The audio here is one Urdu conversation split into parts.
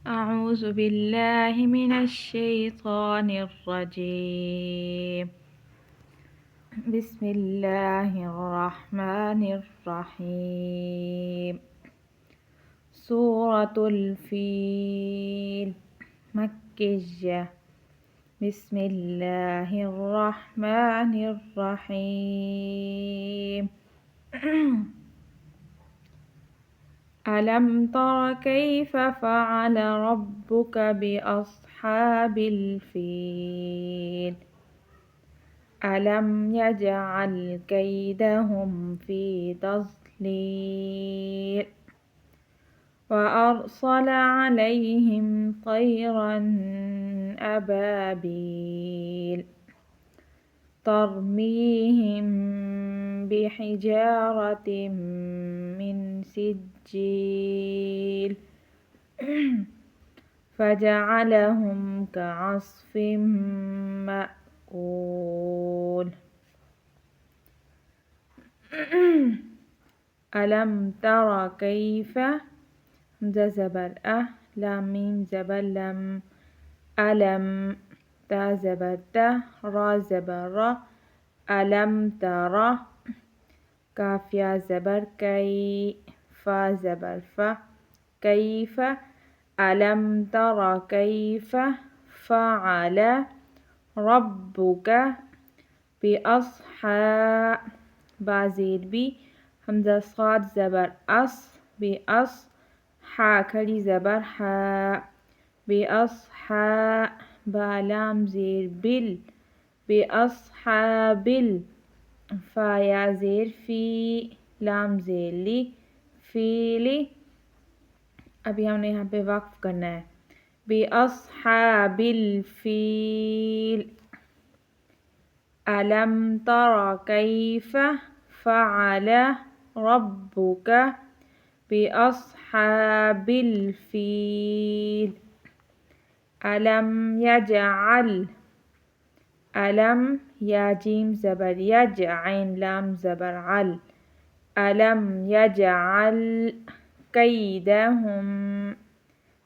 أعوذ بالله من الشيطان الرجيم. بسم الله الرحمن الرحيم. سورة الفيل مكية. بسم الله الرحمن الرحيم. ألم تر كيف فعل ربك بأصحاب الفيل ألم يجعل كيدهم في تضليل وأرسل عليهم طيرا أبابيل ترميهم بحجارة من سجيل فجعلهم كعصف مأكول. ألم تر كيف همزة زبر لام ميم زبر لم ألم تا زبر تا را زبر را ألم تر كاف يا زبر كي فا زبر فا كيف ألم تر كيف فعل ربك بأصحاب بازيد بي همزة صاد زبر بأص حا كلي زبر حا بأصحاب بالام زير بال بأصحاب فا يا زير في لام زير لی فیلی. ابھی ہم نے یہاں پہ وقف کرنا ہے. بأصحاب الفیل ألم تر كيف فعل ربك بأصحاب الفيل ألم يجعل ألم يا جيم زبر يجعين لام زبر عل ألم يجعل كيدهم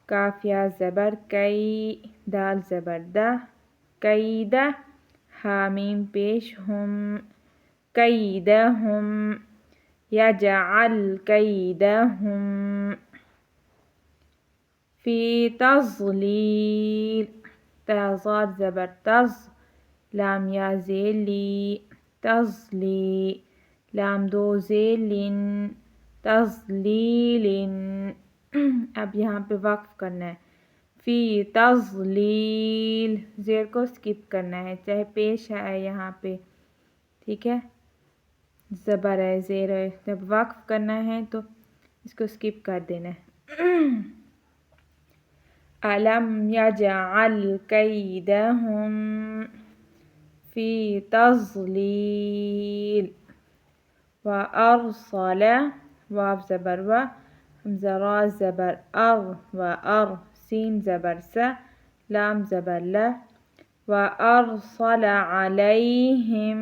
كاف يا زبر كي دال زبر ده كيد حاميم پیش هم كيدهم يجعل كيدهم في تضليل تازاد زبر تز لام يا زيلي تزلي لام دو زیلن تزلیل. اب یہاں پہ وقف کرنا ہے. فی تزلیل زیر کو سکپ کرنا ہے چاہے پیش ہے یہاں پہ. ٹھیک ہے زبر ہے زیر ہے جب وقف کرنا ہے تو اس کو سکپ کر دینا ہے. ألم يجعل كيدهم في تضليل وأرسل واو زبر و همزة را زبر و سين زبر س لام زبر ل وأرسل عليهم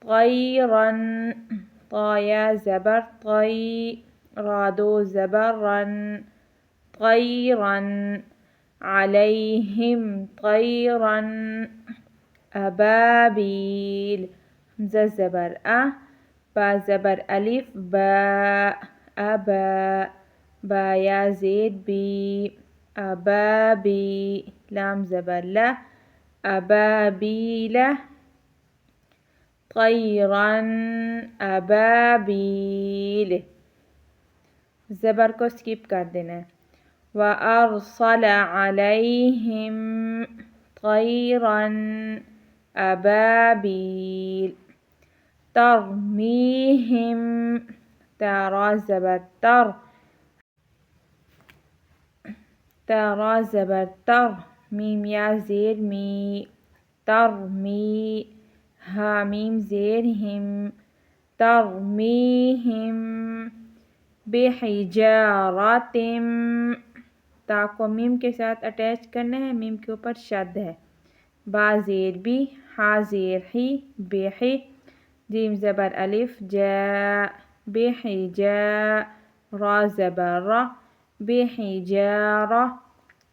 طيرا طايا زبر طي رادو زبرا طيرا عليهم طيرا أبابيل همزة زبر با زبر ألف با أبا با يا زيد بي أبابي لام زبر لا أبابيل طيرا أبابيل زبر کو سکپ کر دینا ہے. وأرسل عليهم طيرا أبابيل ترميهم ترى زبر ترى زبر تر ميم يا زير مي ترمي ها ميم زير هم ترميهم بحجارة تا کو میم کے ساتھ اٹیچ کرنا ہے. میم کے اوپر شد ہے. با زیر بی ہا زیر ہی بحی جیم زبر الف جا بحجا را زبر را بحجارة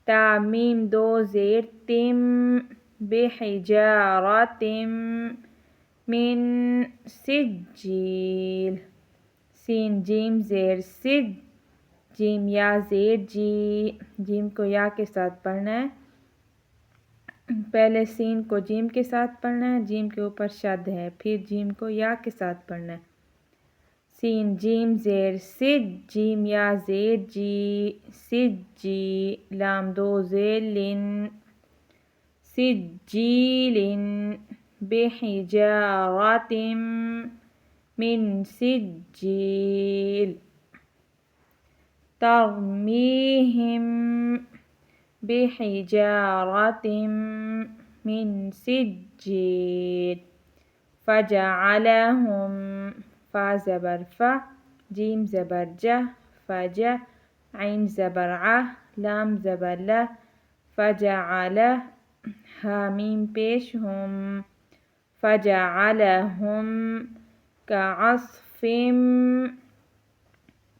تا ميم دو زير تم بحجارة من سجيل سين جيم زیر سج جیم یا زیر جی جیم کو یا کے ساتھ پڑھنا ہے پہلے سین کو جیم کے ساتھ پڑھنا ہے جیم کے اوپر شد ہے پھر جیم کو یا کے ساتھ پڑھنا ہے سین جیم زیر سج جیم یا زیر جی سجی لام دو زیر لن سجیل بحجارة من سجيل ترميهم بحجارة من سجيل فجعلهم فا زبر ف جيم زبر ج فج عين زبر ع لام زبر ل فجعل ها ميم پیش هم فجعلهم كعصف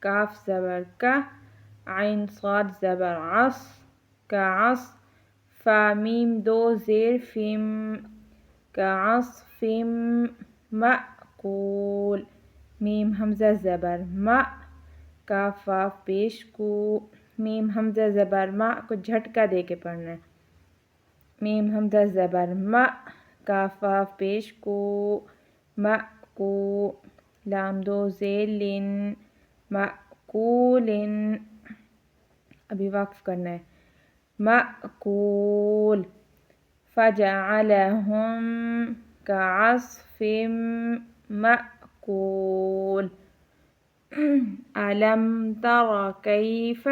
كاف زبر ك عين صاد زبر عص كعص فا ميم دو زير فم كعصف مأكول ميم همزة زبر ما کاف واف پیش کو میم حمزہ زبر ما کو جھٹکا دے کے پڑھنا ہے میم حمزہ زبر ما کاف واف پیش کو ما کو لام دو زیر لن مأکولن ابھی وقف کرنا ہے مأکول فجعلهم كعصف مأکول ألم تر كيف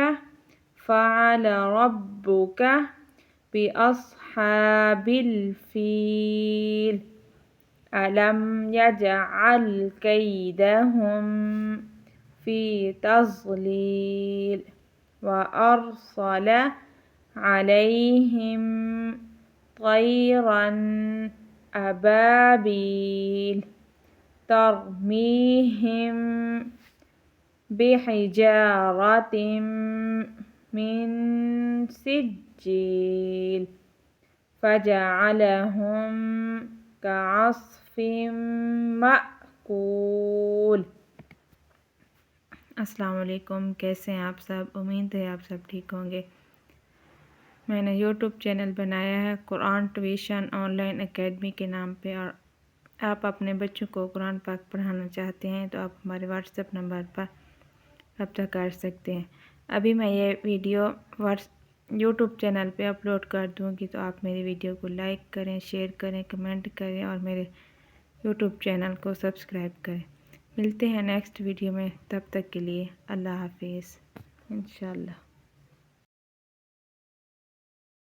فعل ربك بأصحاب الفيل ألم يجعل كيدهم في تضليل وأرسل عليهم طيرا أبابيل ترميهم بحجارة من سجيل فجعلهم كعصف مأكول۔ السلام علیکم، کیسے ہیں آپ سب؟ امید ہے آپ سب ٹھیک ہوں گے۔ میں نے یوٹیوب چینل بنایا ہے قرآن ٹیوشن آن لائن اکیڈمی کے نام پہ، اور آپ اپنے بچوں کو قرآن پاک پڑھانا چاہتے ہیں تو آپ ہمارے واٹس ایپ نمبر پر رابطہ کر سکتے ہیں۔ ابھی میں یہ ویڈیو یوٹیوب چینل پہ اپلوڈ کر دوں گی تو آپ میری ویڈیو کو لائک کریں، شیئر کریں، کمنٹ کریں اور میرے یوٹیوب چینل کو سبسکرائب کریں۔ ملتے ہیں نیکسٹ ویڈیو میں، تب تک کے لیے اللہ حافظ انشاءاللہ۔